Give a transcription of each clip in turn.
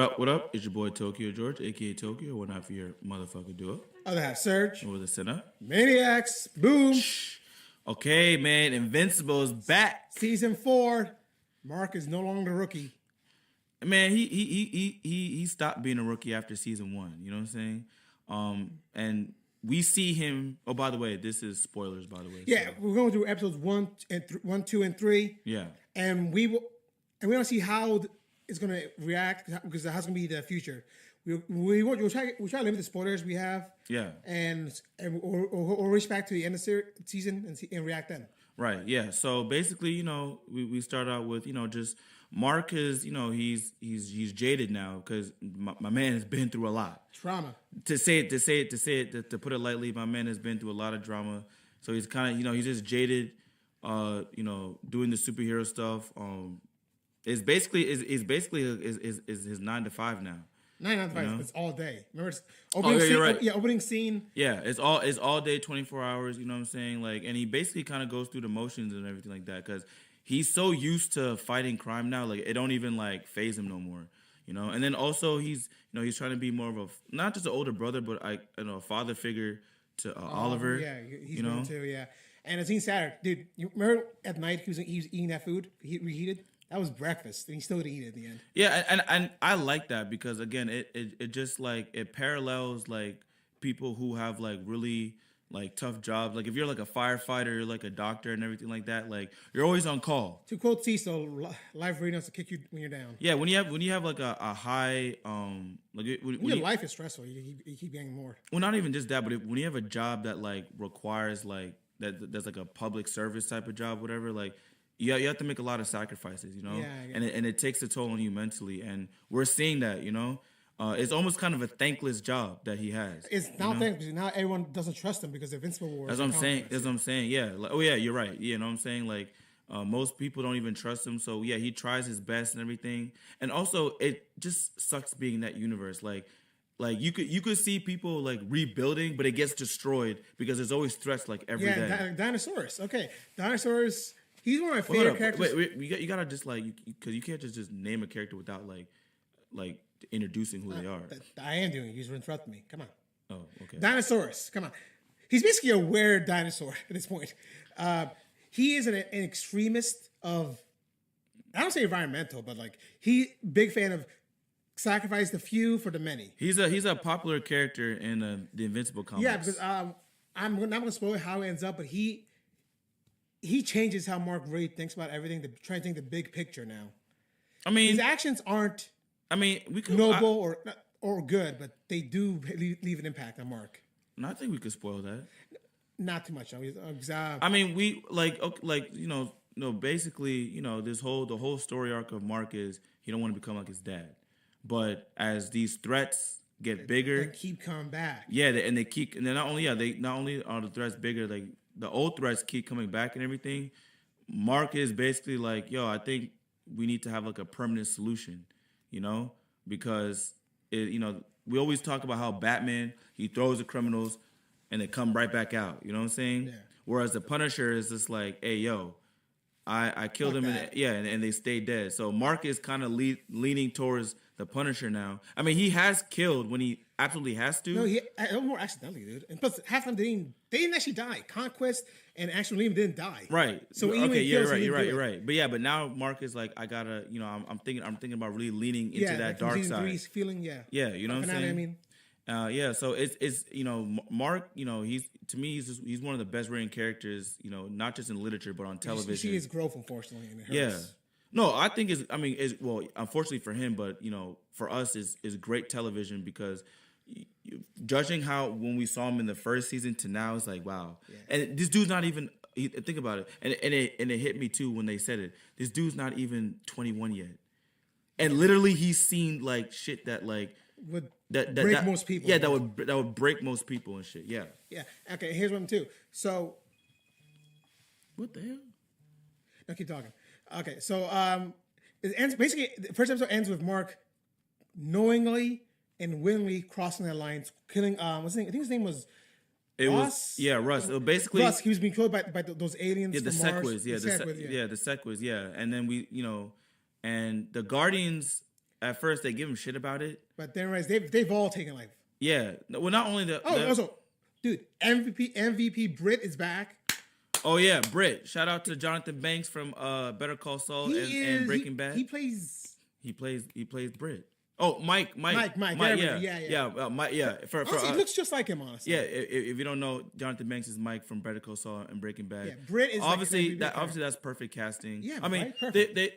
up? What up? It's your boy Tokyo George, aka Tokyo, one half of your motherfucker duo. Other half, Surge. Or the sinner. Maniacs. Boom. Okay, man. Invincible is back. Season 4. Mark is no longer a rookie. Man, he stopped being a rookie after season 1. You know what I'm saying? And we see him. Oh, by the way, this is spoilers. By the way, Yeah, so. we're going through episodes 1, 2, and 3. Yeah, and we want to see how it's going to react because how's going to be the future. We'll try to limit the spoilers we have. Yeah, or reach back to the end of the season and react then. Right. Yeah. So basically, we start out with just Mark is he's jaded now because my man has been through a lot Trauma. To put it lightly, my man has been through a lot of drama. So he's kind of he's just jaded. Doing the superhero stuff. It's basically his 9 to 5 now. 9 to 5. It's all day. Remember, it's you're right. Yeah, opening scene. Yeah, it's all day, 24 hours. You know what I'm saying? Like, and he basically kind of goes through the motions and everything like that because he's so used to fighting crime now. Like, it don't even like phase him no more. And then also he's trying to be more of a not just an older brother, but a father figure to Oliver. Yeah, he's going too. Yeah, and it's seen Saturday, dude. You remember at night he was eating that food reheated. That was breakfast, and he still didn't eat it at the end. Yeah, and I like that because again, it just like it parallels like people who have like really like tough jobs. Like if you're like a firefighter, you're like a doctor and everything like that. Like you're always on call. To quote Cecil, life really knows to kick you when you're down. Yeah, when you have like a high like when your life is stressful, you keep getting more. Well, not even just that, but when you have a job that like requires like that's like a public service type of job, whatever, like. You have to make a lot of sacrifices, Yeah. And it takes a toll on you mentally, and we're seeing that, It's almost kind of a thankless job that he has. It's not thankless. Now everyone doesn't trust him because of Invincible War. That's what I'm saying. That's what I'm saying. Yeah. Like, oh yeah, you're right. You know what I'm saying? Like most people don't even trust him. So yeah, he tries his best and everything. And also, it just sucks being in that universe. Like you could see people like rebuilding, but it gets destroyed because there's always threats like every day. Yeah, dinosaurs. Okay, dinosaurs. He's one of my favorite characters. Wait, you gotta just like because you can't just name a character without like introducing who they are. I am doing it. You're interrupting me. Come on. Oh, okay. Dinosaurs. Come on. He's basically a weird dinosaur at this point. He is an extremist of, I don't say environmental, but like big fan of sacrifice the few for the many. He's a popular character in the Invincible comics. Yeah, because I'm not going to spoil how it ends up, but he changes how Mark really thinks about everything to try and think the big picture now. I mean, his actions aren't. I mean, we could noble or good, but they do leave an impact on Mark. No, I think we could spoil that. Not too much. I mean, we basically, the whole story arc of Mark is he don't want to become like his dad, but as these threats get bigger, they keep coming back. Yeah, and they're not only are the threats bigger, like. The old threats keep coming back and everything. Mark is basically like, yo, I think we need to have like a permanent solution, because we always talk about how Batman, he throws the criminals and they come right back out. You know what I'm saying? Yeah. Whereas the Punisher is just like, hey, yo, I killed him and they stay dead. So Mark is kind of leaning towards the Punisher now. I mean, he has killed when he absolutely has to. No, more accidentally, dude. And plus, half of them they didn't actually die. Conquest and Action Relief didn't die. Right. So okay, you're right. But yeah, but now Mark is like, I gotta, I'm thinking about really leaning into that dark side. He's feeling, Yeah, you know what I'm saying? I mean. Yeah, so it's Mark, he's to me he's one of the best written characters, not just in literature but on television. You see his growth, unfortunately, and it hurts. Yeah. No, I think unfortunately for him, but for us is great television because judging how when we saw him in the first season to now, it's like wow. Yeah. And this dude's not even think about it, and it hit me too when they said it. This dude's not even 21 yet, and literally he's seen like shit that like would break most people. Yeah, that would break most people and shit. Yeah. Yeah. Okay. Here's one too. So, what the hell? No, keep talking. Okay. So, it ends basically. The first episode ends with Mark knowingly and willingly crossing that lines, killing. What's his name? I think his name was. Russ? Russ. So basically, Russ. He was being killed by those aliens. Yeah, the from Mars. Sequoias. The Sequoias. Yeah, and then we, and the Guardians. at first they give him shit about it. But then they've all taken life. Yeah. Well, not only Also, dude, MVP Brit is back. Oh yeah, Brit. Shout out to Jonathan Banks from Better Call Saul and Breaking Bad. He plays Brit. Oh, Mike. Yeah. Mike. Yeah. Honestly, he looks just like him. Honestly. Yeah. If you don't know, Jonathan Banks is Mike from Better Call Saul and Breaking Bad. Yeah. Brit is obviously that's perfect casting. Yeah. I mean, right? they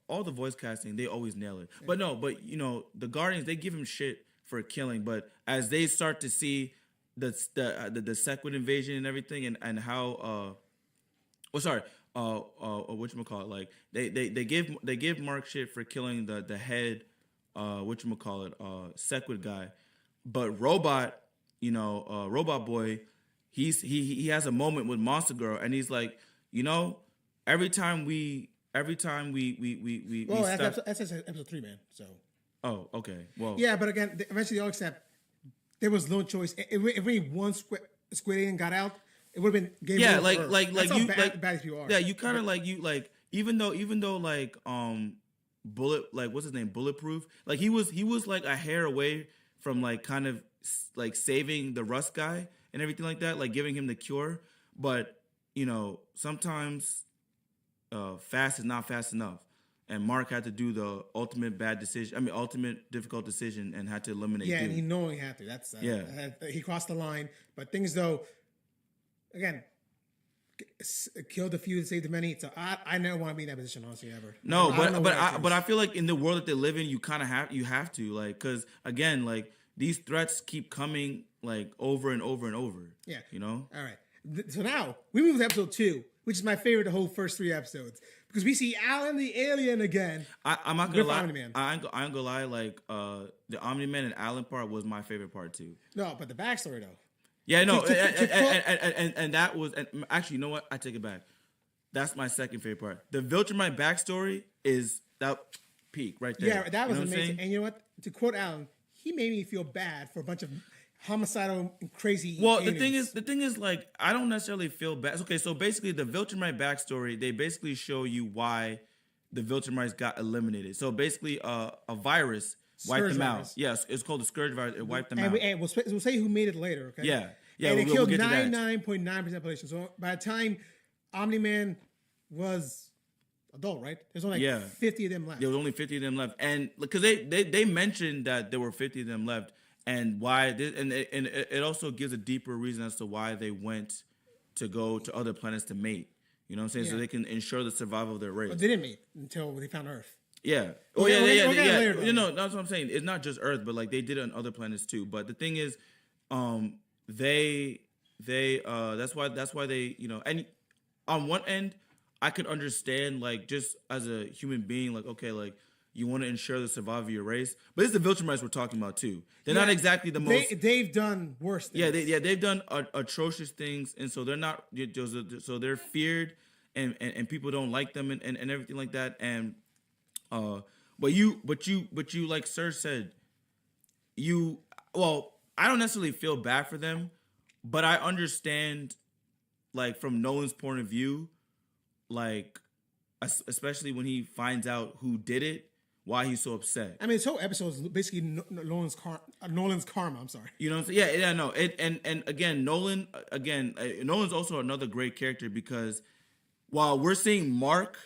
all the voice casting they always nail it. Yeah. But you know the Guardians they give him shit for killing, but as they start to see the Sequid invasion and everything and how whatchamacallit, like they give Mark shit for killing the head Sequid guy, but Robot Boy, he has a moment with Monster Girl and he's like, you know, every time we that's episode 3, man. So oh, okay, well, yeah, but again, eventually they all accept there was no choice. If only one Squid Alien got out, it would have been game over. Bad you are. Yeah, you kind of like even though like what's his name, Bulletproof, like he was like a hair away from like kind of like saving the Rust guy and everything like that, like giving him the cure. But you know sometimes fast is not fast enough. And Mark had to do the ultimate difficult decision and had to eliminate. Yeah, dude. and he knowing he had to. He crossed the line. But things though, again, killed a few to save the many. So I never want to be in that position, honestly, ever. No, but I feel like in the world that they live in, you kind of have to like, because again, like these threats keep coming like over and over and over. Yeah, you know. All right. So now we move to episode 2, which is my favorite of the whole first 3 episodes. Because we see Alan the alien again. I'm not gonna lie. I ain't gonna lie. Like the Omni-Man and Alan part was my favorite part too. No, but the backstory though. Yeah, no, and that was actually, you know what? I take it back. That's my second favorite part. The Viltrumite backstory is that peak right there. Yeah, that was amazing. And you know what? To quote Alan, he made me feel bad for a bunch of homicidal and crazy. Well, aliens. the thing is, like, I don't necessarily feel bad. Okay, so basically, the Viltrumite backstory, they basically show you why the Viltrumites got eliminated. So basically, a virus wiped them out. Yes, it's called the Scourge virus. It wiped them out. And we'll say who made it later. Okay. Yeah. And it killed 99.9% of the population. So by the time Omni-Man was adult, right? There's only 50 of them left. There was only 50 of them left, and because they mentioned that there were 50 of them left. And why? And it also gives a deeper reason as to why they went to go to other planets to mate. You know what I'm saying? Yeah. So they can ensure the survival of their race. But they didn't mate until they found Earth. Yeah. Yeah. You know, that's what I'm saying. It's not just Earth, but like they did it on other planets too. But the thing is, that's why they, you know, and on one end, I could understand, like, just as a human being, like, okay, like, you want to ensure the survival of your race, but it's the Viltrumites we're talking about too. They're not exactly the most. They've done worse things. They've done atrocious things, and so they're not. So they're feared, and people don't like them, and everything like that. And but you like Sir said, I don't necessarily feel bad for them, but I understand, like from Nolan's point of view, like especially when he finds out who did it. Why he's so upset? I mean, this whole episode is basically Nolan's karma. I'm sorry. You know what I'm saying? Yeah, no. And again, Nolan's also another great character because while we're seeing Mark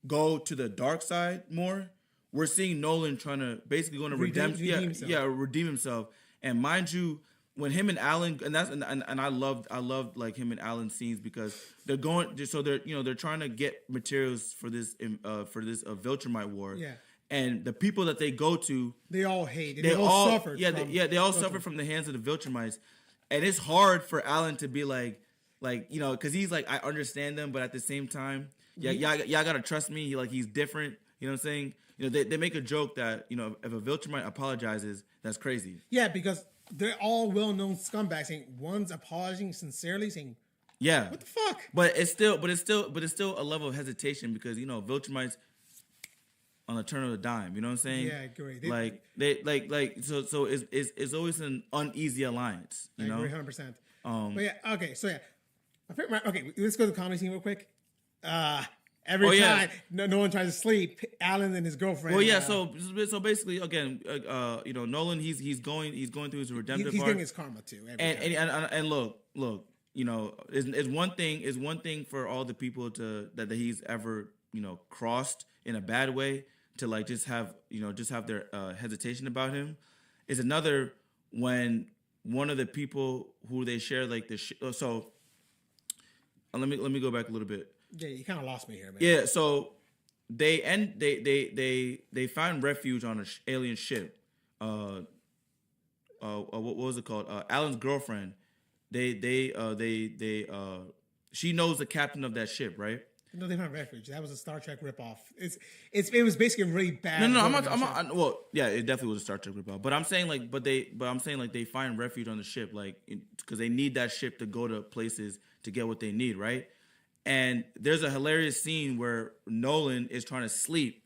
go to the dark side more, we're seeing Nolan trying to basically redeem himself. And mind you, when him and Alan, and I loved like him and Alan scenes because they're trying to get materials for this Viltrumite war. Yeah. And the people that they go to, they all hate. They all suffered. Yeah, they all suffer from the hands of the Viltrumites, and it's hard for Alan to be like you know, because he's like, I understand them, but at the same time, y'all gotta trust me. He's different. You know what I'm saying? You know, they make a joke that, you know, if a Viltrumite apologizes, that's crazy. Yeah, because they're all well-known scumbags. Saying one's apologizing sincerely, saying, "Yeah, what the fuck?" But it's still a level of hesitation because, you know, Viltrumites on the turn of a dime. You know what I'm saying? Yeah, I agree. So it's always an uneasy alliance. You know, 100%. But yeah, okay, so yeah, okay, let's go to the comedy scene real quick. Every time no one tries to sleep, Alan and his girlfriend. Well, yeah. So basically, again, Nolan, he's going through his redemptive He's arc. getting his karma too. And look, it's one thing for all the people that he's ever crossed in a bad way to like just have their hesitation about him. Is another when one of the people who they share like so. Let me go back a little bit. Yeah, you kind of lost me here, man. Yeah, so they find refuge on an alien ship. What was it called? Alan's girlfriend. She knows the captain of that ship, right? No, they found refuge. That was a Star Trek ripoff. It was basically a really bad. No, I'm not. Well, yeah, it definitely was a Star Trek ripoff. But I'm saying they find refuge on the ship, like because they need that ship to go to places to get what they need, right? And there's a hilarious scene where Nolan is trying to sleep,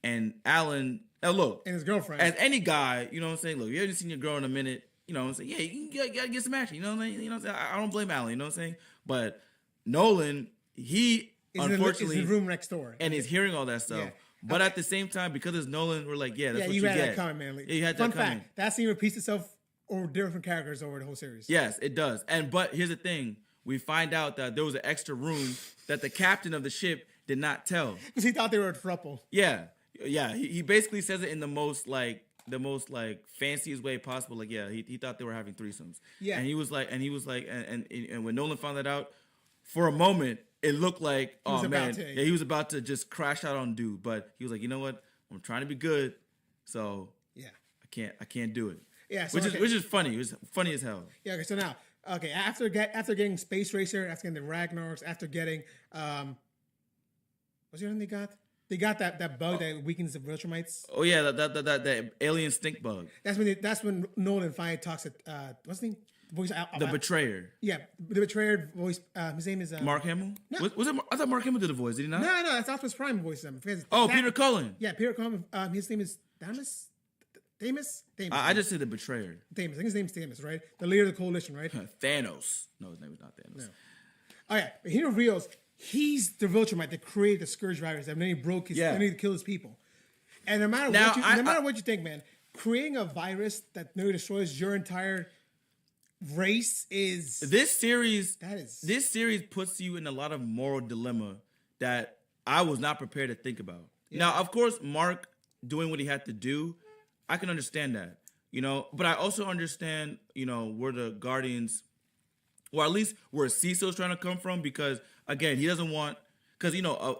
and Alan, look, and his girlfriend, as any guy, you know what I'm saying. Look, you haven't seen your girl in a minute, you know what I'm saying. Yeah, you gotta get some action, you know what I'm saying. You know what I'm saying. I don't blame Alan, you know what I'm saying. But Nolan, he unfortunately is in the room next door, and he's hearing all that stuff. Yeah. But at the same time, because it's Nolan, we're like, that's what you had get. That coming, man. Yeah, you had Fun that coming. fact: that scene repeats itself over different characters over the whole series. Yes, it does. But here's the thing. We find out that there was an extra room that the captain of the ship did not tell. Because he thought they were a throuple. Yeah. He basically says it in the most fanciest way possible. Like, he thought they were having threesomes. Yeah. And he was like, and when Nolan found that out, for a moment, it looked like, he was about to just crash out on dude. But he was like, you know what? I'm trying to be good, so I can't do it. Yeah. So, which is funny. It was funny as hell. Yeah. Okay. So now. Okay, after getting Space Racer, after getting the Ragnaroks, after getting what's the other thing they got? They got that bug that weakens the Viltrumites. Oh yeah, that alien stink bug. That's when Nolan finally talks to what's his name? Voice the Betrayer. Yeah, the Betrayer voice. His name is Mark Hamill. No. Was it? I thought Mark Hamill did the voice. Did he not? No, that's Optimus Prime voice. Peter Cullen. Yeah, Peter Cullen. His name is Thamus? I just said the Betrayer. Thamus. I think his name's Thamus, right? The leader of the coalition, right? Thanos. No, his name is not Thanos. No. Oh yeah, but he reveals he's the Viltrumite that created the Scourge virus, and then he broke his, then he killed his people. And no matter what you think, man, creating a virus that nearly destroys your entire race is this series puts you in a lot of moral dilemma that I was not prepared to think about. Yeah. Now, of course, Mark doing what he had to do, I can understand that, but I also understand, where the Guardians, or at least where Cecil's trying to come from, because again, he doesn't want, because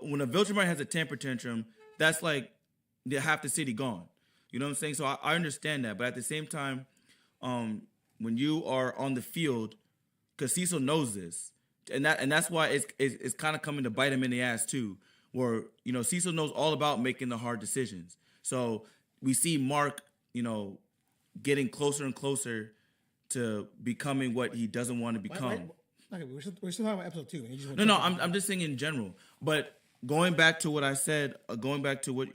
when a Viltrumite has a temper tantrum, that's like half the city gone. You know what I'm saying? So I understand that, but at the same time, when you are on the field, because Cecil knows this, and that's why it's kind of coming to bite him in the ass too, where Cecil knows all about making the hard decisions. So we see Mark, getting closer and closer to becoming what he doesn't want to become. Okay, we're still talking about episode 2. No, I'm just saying in general. But going back to what I said, going back to what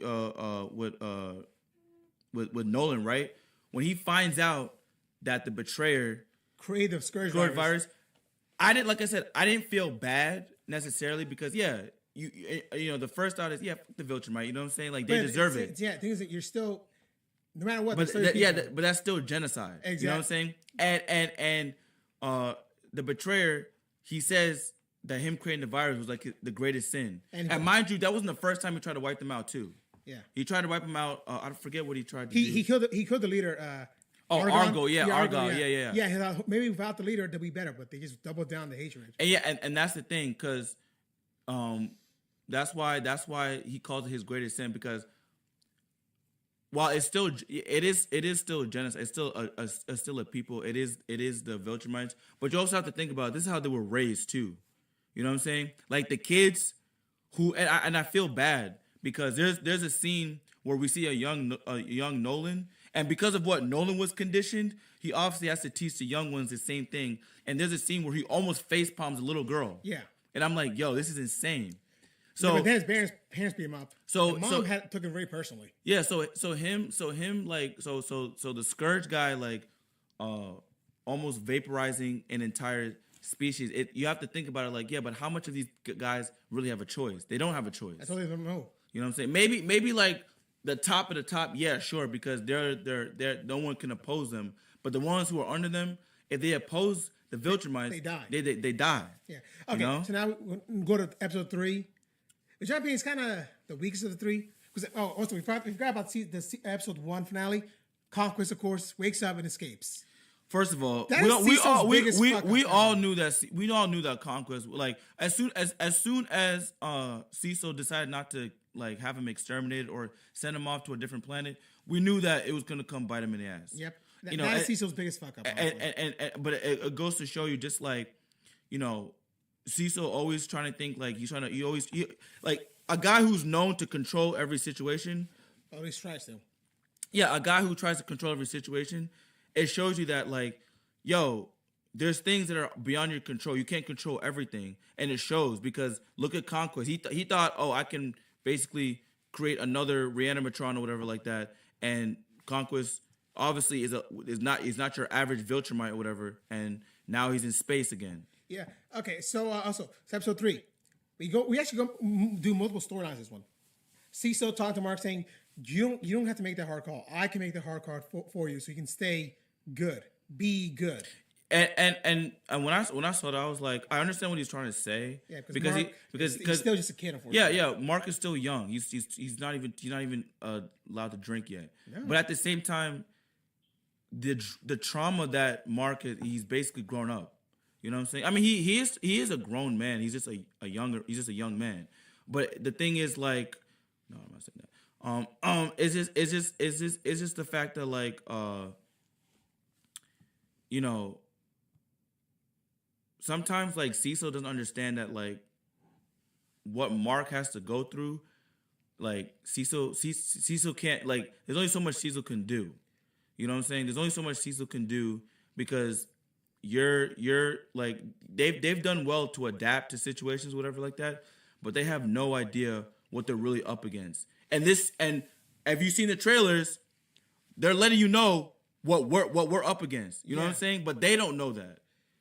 with Nolan, right? When he finds out that the Betrayer created the Scourge virus, I didn't feel bad necessarily, because the first thought is fuck the Viltrumite, you know what I'm saying? Like, they deserve it. Yeah, the thing is that you're still, no matter what. But but that's still genocide. Exactly. You know what I'm saying? And the Betrayer, he says that him creating the virus was like the greatest sin. And mind you, that wasn't the first time he tried to wipe them out too. Yeah, he tried to wipe them out. I forget what he tried to do. He killed the leader. Argo, yeah. Yeah, he thought maybe without the leader they'd be better, but they just doubled down the hatred. And that's the thing, because that's why he calls it his greatest sin, because while it is still genocide, it's still a people. It is the Viltrumites, but you also have to think about this is how they were raised too. You know what I'm saying? Like the kids who, and I feel bad because there's a scene where we see a young Nolan, and because of what Nolan was conditioned, he obviously has to teach the young ones the same thing. And there's a scene where he almost face palms a little girl. Yeah, and I'm like, yo, this is insane. So, but then his parents beat him up. So mom took it very personally. Yeah. So him like the Scourge guy, like almost vaporizing an entire species, you have to think about it like, yeah, but how much of these guys really have a choice? They don't have a choice. I totally don't know. You know what I'm saying? Maybe like the top of the top, yeah, sure, because they're no one can oppose them. But the ones who are under them, if they oppose the Viltrumites, they die. They die. Yeah. Okay. You know? So now we go to episode 3, which I think is kind of the weakest of the 3. Because also we forgot about the episode 1 finale. Conquest, of course, wakes up and escapes. First of all, we all knew that Conquest, like as soon as Cecil decided not to like have him exterminated or send him off to a different planet, we knew that it was gonna come bite him in the ass. Yep, that's Cecil's biggest fuck up. But it goes to show you, just like, you know, Cecil always trying to think like like a guy who's known to control every situation. Always tries to. Yeah, a guy who tries to control every situation. It shows you that, like, yo, there's things that are beyond your control. You can't control everything, and it shows, because look at Conquest. He thought, oh, I can basically create another reanimatron or whatever like that, and Conquest obviously is not your average Viltrumite or whatever, and now he's in space again. Yeah. Okay. So also, it's episode 3. We actually go do multiple storylines this one. Cecil talked to Mark saying, you don't have to make that hard call. I can make the hard call for you, so you can stay good, be good. And when I saw that, I was like, I understand what he's trying to say. Yeah, because he's still just a kid, unfortunately. Yeah. Mark is still young. He's not even allowed to drink yet. No. But at the same time, the trauma that Mark he's basically grown up. You know what I'm saying? I mean, he is a grown man. He's just a young man. But the thing is, like, no, I'm not saying that. It's just the fact that, like, you know, sometimes, like, Cecil doesn't understand that, like, what Mark has to go through. Like, Cecil can't, like, there's only so much Cecil can do. You know what I'm saying? There's only so much Cecil can do, because you're like, they've done well to adapt to situations, whatever like that, but they have no idea what they're really up against. And have you seen the trailers? They're letting you know what we're up against. You know what I'm saying? But they don't know that.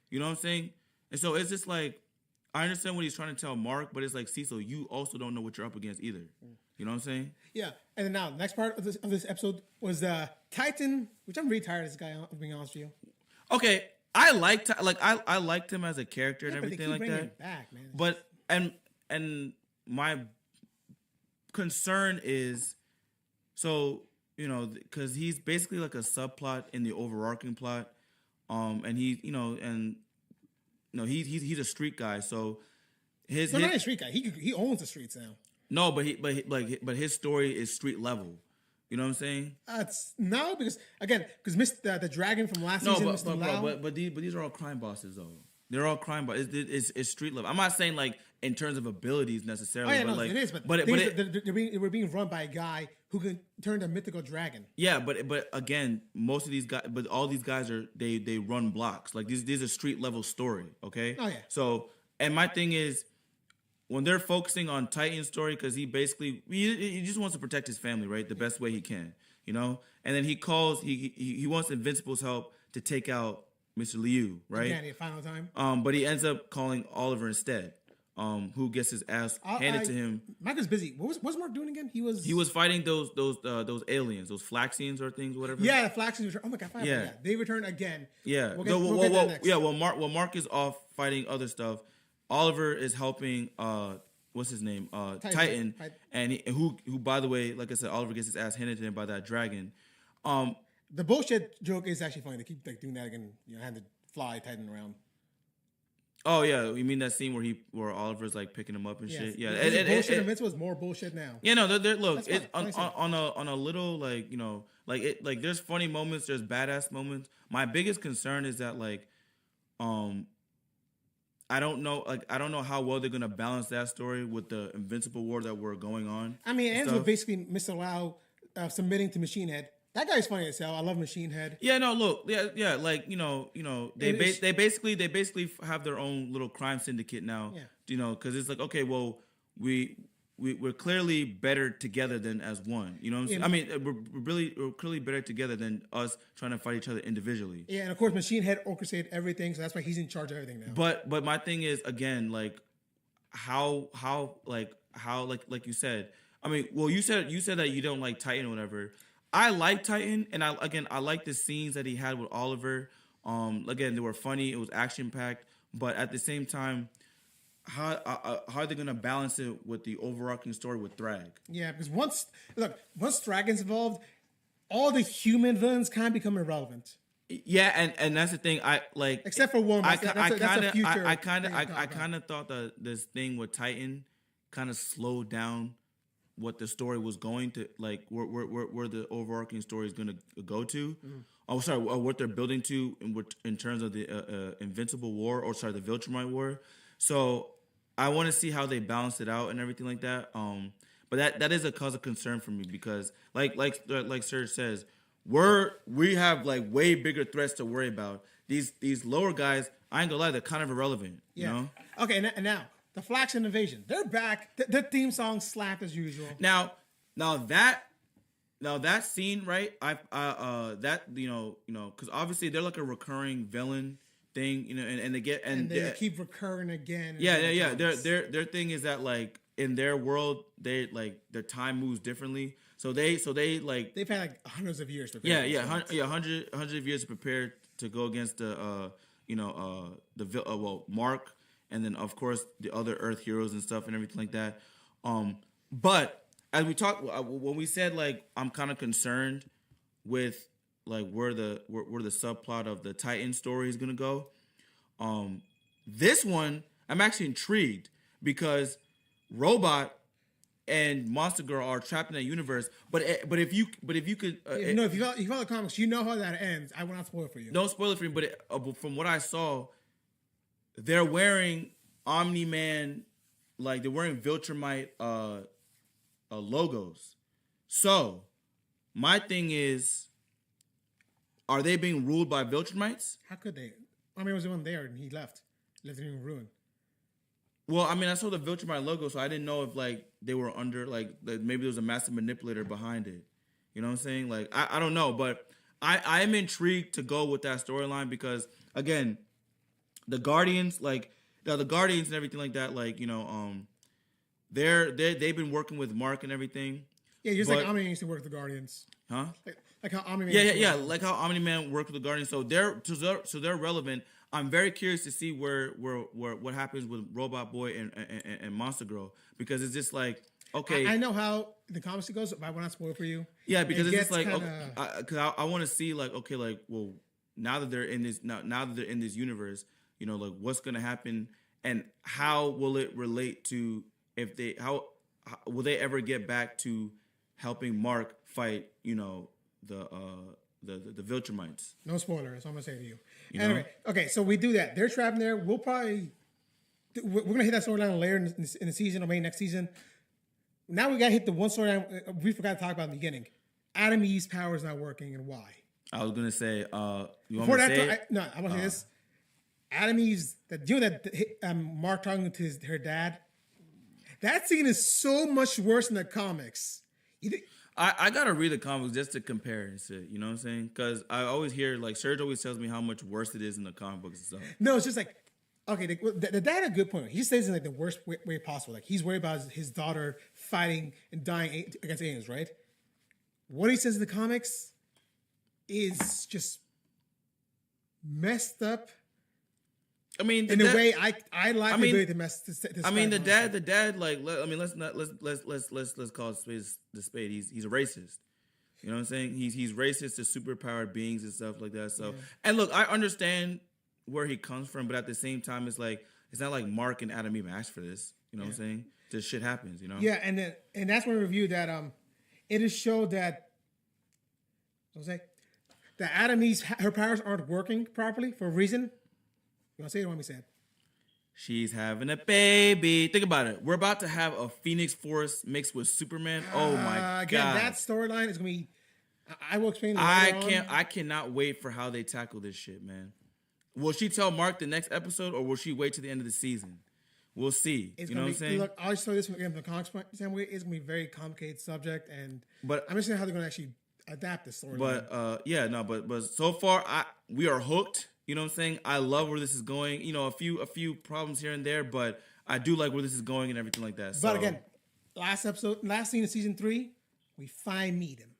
You know what I'm saying? And so it's just like, I understand what he's trying to tell Mark, but it's like, Cecil, you also don't know what you're up against either. You know what I'm saying? Yeah. And then now, next part of this episode was Titan, which I'm really tired of this guy, being honest with you. Okay, I liked him as a character and everything like that. Him back, man. But and my concern is, so, you know, because he's basically like a subplot in the overarching plot, and he's a street guy, so not a street guy. He owns the streets now. No, but his story is street level. You know what I'm saying? No, because the dragon from last season. But these are all crime bosses though. They're all crime bosses. It's street level. I'm not saying like in terms of abilities necessarily. Oh, yeah, but it is. But we're being run by a guy who can turn a mythical dragon. Yeah, but again, most of these guys, but all these guys they run blocks. Like these are street level story. Okay. Oh yeah. So, and my thing is, when they're focusing on Titan's story, because he just wants to protect his family, right, the best way he can, you know. And then he wants Invincible's help to take out Mr. Liu, right? Yeah, final time. But he ends up calling Oliver instead, who gets his ass handed to him. Mark is busy. What's Mark doing again? He was fighting those aliens, those Flaxians or things, whatever. Yeah, the Flaxians return. Oh my god! Yeah, they return again. Yeah. Mark is off fighting other stuff. Oliver is helping. What's his name? Titan. And who by the way, like I said, Oliver gets his ass handed to him by that dragon. The bullshit joke is actually funny. They keep like doing that again. You know, had to fly Titan around. Oh yeah, you mean that scene where Oliver's like picking him up and shit? Yeah, bullshit. Invincible is more bullshit now. Yeah, no, look, it's on a little, like, you know, like there's funny moments, there's badass moments. My biggest concern is that, like, I don't know how well they're gonna balance that story with the Invincible war that we're going on. I mean, it ends with basically Mr. Lau submitting to Machine Head. That guy's funny as hell. I love Machine Head. Yeah, no, look, yeah, like, you know, they basically have their own little crime syndicate now. Yeah. You know, because it's like, okay, well, we we're clearly better together than as one. You know what I'm saying? I mean, we're clearly better together than us trying to fight each other individually. Yeah, and of course, Machine Head orchestrated everything, so that's why he's in charge of everything now. But my thing is again like how like you said. I mean, well, you said that you don't like Titan or whatever. I like Titan, and I like the scenes that he had with Oliver. Again, they were funny. It was action packed, but at the same time, how are they gonna balance it with the overarching story with Thrag? Yeah, because once Thrag gets involved, all the human villains kind of become irrelevant. Yeah, and that's the thing. I like except for one. I kind of thought that this thing with Titan kind of slowed down what the story was going to like, where the overarching story is going to go to. Oh, sorry, what they're building to in terms of the Invincible War, or sorry, the Viltrumite War. So I want to see how they balance it out and everything like that. But that is a cause of concern for me because like Serge says, we have like way bigger threats to worry about. These lower guys, I ain't gonna lie, they're kind of irrelevant. Yeah. You know? Okay, and now the Flax Invasion, they're back. The theme song slapped as usual. Now that scene, right? That because obviously they're like a recurring villain thing, and they get and they keep recurring again. Yeah. Their thing is that like in their world, they like their time moves differently. So they like they've had like hundreds of years to prepare. hundreds of years to prepare to go against Mark, and then of course the other Earth heroes and stuff and everything like that. But as we talked, when we said like I'm kind of concerned with like where the subplot of the Titan story is gonna go. This one I'm actually intrigued because Robot and Monster Girl are trapped in that universe. But if you could, if you follow the comics, you know how that ends. I will not spoil it for you. No spoiler for you. But from what I saw, they're wearing Omni-Man, like they're wearing Viltrumite logos. So my thing is, are they being ruled by Viltrumites? How could they? Omni was the one there and he left it in ruin. Well, I mean, I saw the Viltrumite logo, so I didn't know if like they were under like maybe there was a massive manipulator behind it. You know what I'm saying? Like I don't know, but I am intrigued to go with that storyline because again, the Guardians the Guardians and everything like that, like they've been working with Mark and everything. Yeah, just like Omni used to work with the Guardians. Huh? Like how Omni-Man. Yeah, like how Omni-Man worked with the Guardians. So they're relevant. I'm very curious to see where what happens with Robot Boy and Monster Girl because it's just like okay. I know how the comics goes, but I will not spoil it for you. Yeah, because it's just like because I want to see like okay, like well now that they're in this now that they're in this universe, like what's gonna happen and how will it relate to if they how will they ever get back to helping Mark fight the Viltrumites. No spoilers. That's all I'm gonna say to you. Anyway, okay, so we do that. They're trapped in there. We're gonna hit that storyline later in the season or maybe next season. Now we gotta hit the one storyline we forgot to talk about in the beginning. Adam Eve's power is not working and why. I was gonna say, you want Before me to that, say I want to say this. Adam Eve's Mark talking to her dad. That scene is so much worse in the comics. I gotta read the comics just to compare and shit. You know what I'm saying? Because I always hear like Serge always tells me how much worse it is in the comic books and stuff. No, it's just like okay. The dad had a good point. He says in like the worst way possible. Like he's worried about his daughter fighting and dying against aliens, right? What he says in the comics is just messed up. I mean, in a way, I like the ability to mess. I mean, the dad, like, let's call it the spade. He's a racist. You know what I'm saying? He's racist to superpowered beings and stuff like that. So, and look, I understand where he comes from, but at the same time, it's like it's not like Mark and Adam even asked for this. You know what I'm saying? This shit happens. Yeah, and that's when we reviewed that. It is showed that. What was I say? That Adam Eve's her powers aren't working properly for a reason. You want to say it or want me to say it? She's having a baby. Think about it. We're about to have a Phoenix Force mixed with Superman. Oh my god! That storyline is gonna be. I will explain. I cannot wait for how they tackle this shit, man. Will she tell Mark the next episode, or will she wait to the end of the season? we'll see. It's You know gonna what I'm saying? Look, I'll just tell you this again from the comics standpoint. It's gonna be a very complicated subject, and But I'm just saying how they're gonna actually adapt the story. but so far we are hooked. You know what I'm saying? I love where this is going. You know, a few problems here and there, but I do like where this is going and everything like that. But again, last scene of season 3, we finally meet him.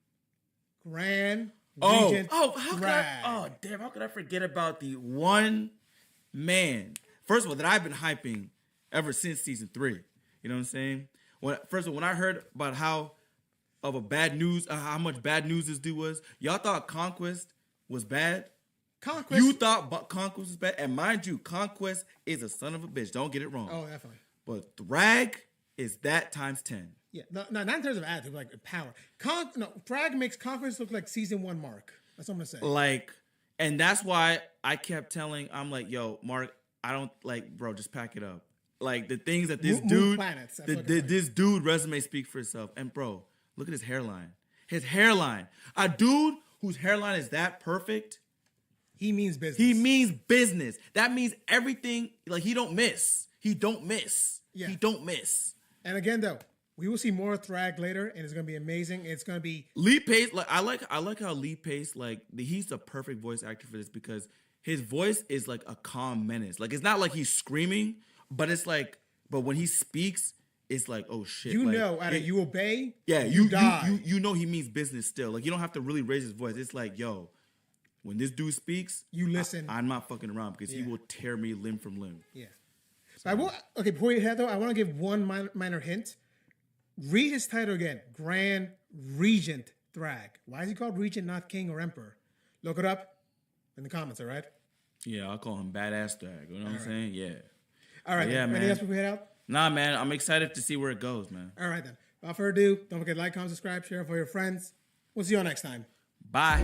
Grand Regent how could I forget about the one man? First of all, that I've been hyping ever since season 3. You know what I'm saying? When I heard about how much bad news this dude was, y'all thought Conquest was bad. You thought Conquest was bad, and mind you, Conquest is a son of a bitch. Don't get it wrong. Oh, definitely. But Thrag is that times 10. Yeah, no, not in terms of attitude, like power. Thrag makes Conquest look like season 1 Mark. That's what I'm gonna say. Like, and that's why I kept I'm like, yo, Mark, I don't bro, just pack it up. Like the things that this this dude resume speak for itself. And bro, look at his hairline. His hairline. A dude whose hairline is that perfect. He means business. He means business. That means everything. Like he don't miss. He don't miss. Yeah. He don't miss. And again, though, we will see more Thrag later, and it's gonna be amazing. It's gonna be Lee Pace. Like I like how Lee Pace. He's the perfect voice actor for this because his voice is like a calm menace. Like it's not like he's screaming, but it's like. But when he speaks, it's like, oh shit. You obey. Yeah, you die. You know he means business still. Like you don't have to really raise his voice. It's like, yo. When this dude speaks, you listen. I'm not fucking around because he will tear me limb from limb. Yeah. So before we head though, I want to give one minor hint. Read his title again. Grand Regent Thrag. Why is he called Regent, not King or Emperor? Look it up in the comments, all right? Yeah, I'll call him Badass Thrag. You know what I'm saying? Yeah. All right. Yeah, man. Anything else before we head out? Nah, man. I'm excited to see where it goes, man. All right, then. Without further ado, don't forget to like, comment, subscribe, share for your friends. We'll see you all next time. Bye.